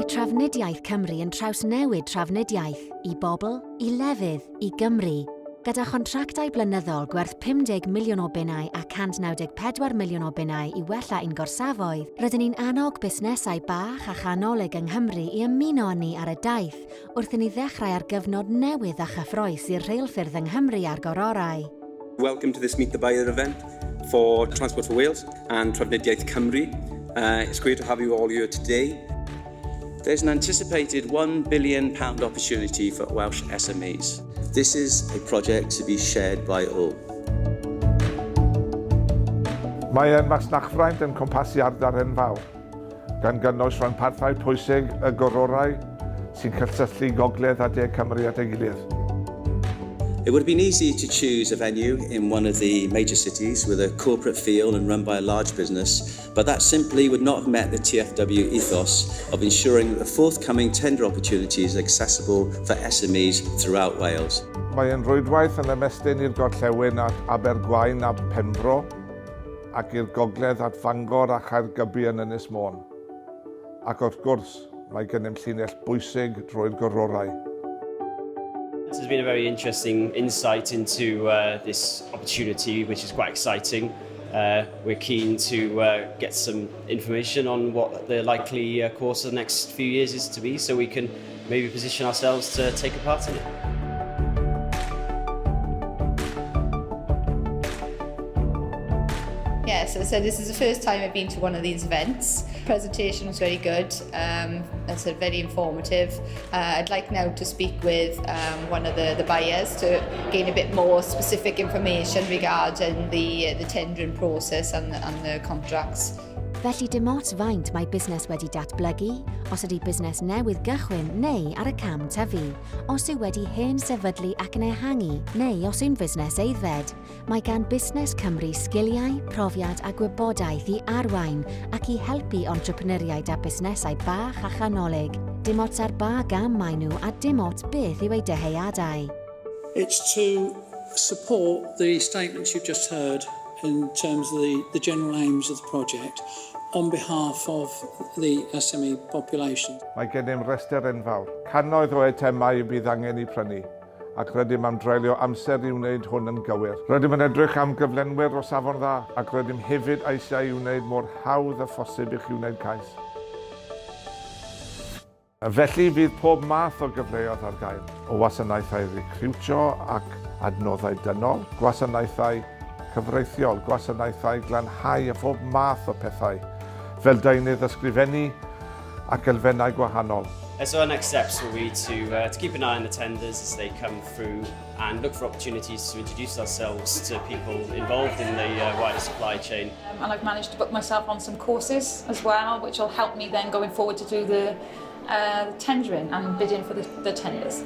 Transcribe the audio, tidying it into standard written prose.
Trafnidiaeth Cymru yn trawsnewid trafnidiaeth i bobl, i lefydd, i Gymru. Gyda chontractau blynyddol gwerth 50 miliwn o bunnau a 194 miliwn o bunnau i wella un gorsafoedd, rydyn ni'n annog busnesau bach a chanolig yng Nghymru i ymuno â ni ar y daith wrth i ni ddechrau ar gyfnod newydd a chyffroes i'r rheilffyrdd yng Nghymru a'r gororau. Welcome to this Meet the Buyer event for Transport for Wales and Trafnidiaeth Cymru. It's great to have you all here today. There's an anticipated £1 billion opportunity for Welsh SMEs. This is a project to be shared by all. Mae'r masnachfraint yn cwmpasu ardal enfawr, gan gynnwys rhan parthau pwysig y gororau sy'n cysylltu gogledd a de Cymru at ei gilydd. It would have been easy to choose a venue in one of the major cities with a corporate feel and run by a large business, but that simply would not have met the TFW ethos of ensuring that the forthcoming tender opportunities are accessible for SMEs throughout Wales. Mae'n rwydwaith yn ymestyn i'r gorllewin at Abergwaun a Pembro ac i'r gogledd at Fangor a Chaergybi yn Ynys Môn. Ac wrth gwrs, mae gennym llinell bwysig drwy'r gororau. This has been a very interesting insight into this opportunity, which is quite exciting. We're keen to get some information on what the likely course of the next few years is to be, so we can maybe position ourselves to take a part in it. Yeah, so this is the first time I've been to one of these events. The presentation was very good, it's very informative. I'd like now to speak with one of the buyers to gain a bit more specific information regarding the tendering process and the contracts. Felly dim ots faint mae busnes wedi datblygu, os ydy busnes newydd gychwyn neu ar y cam tyfu, os yw wedi hen sefydlu ac yn ehangu, neu os yw'n busnes eiddfed. Mae gan Busnes Cymru sgiliau, profiad a gwybodaeth i arwain ac i helpu entrepreneuriaid a busnesau bach a chanolig. Dim ots ar ba gam maen nhw a dim ots beth yw eu deheuadau. It's to support the statements you've just heard in terms of the general aims of the project on behalf of the SME population. Mae gennym rester enfawr. Cannoedd o eitemau bydd angen I prynu, ac rydym am dreulio amser I wneud hwn yn gywir. Rydym yn edrych am gyflenwyr o safon dda, ac rydym hefyd eisiau I wneud mor hawdd a phosib I chi wneud cais. Felly fydd pob math o gyfleoedd ar gael, o wasanaethau recriwtio ac adnoddau dynol, gwasanaethau cyfreithiol, gwasanaethau glanhau a phob math o pethau, fel deunydd ysgrifennu ac elfennau gwahanol. So our next steps will be to keep an eye on the tenders as they come through and look for opportunities to introduce ourselves to people involved in the wider supply chain. And I've managed to book myself on some courses as well, which will help me then going forward to do the tendering and bidding for the tenders.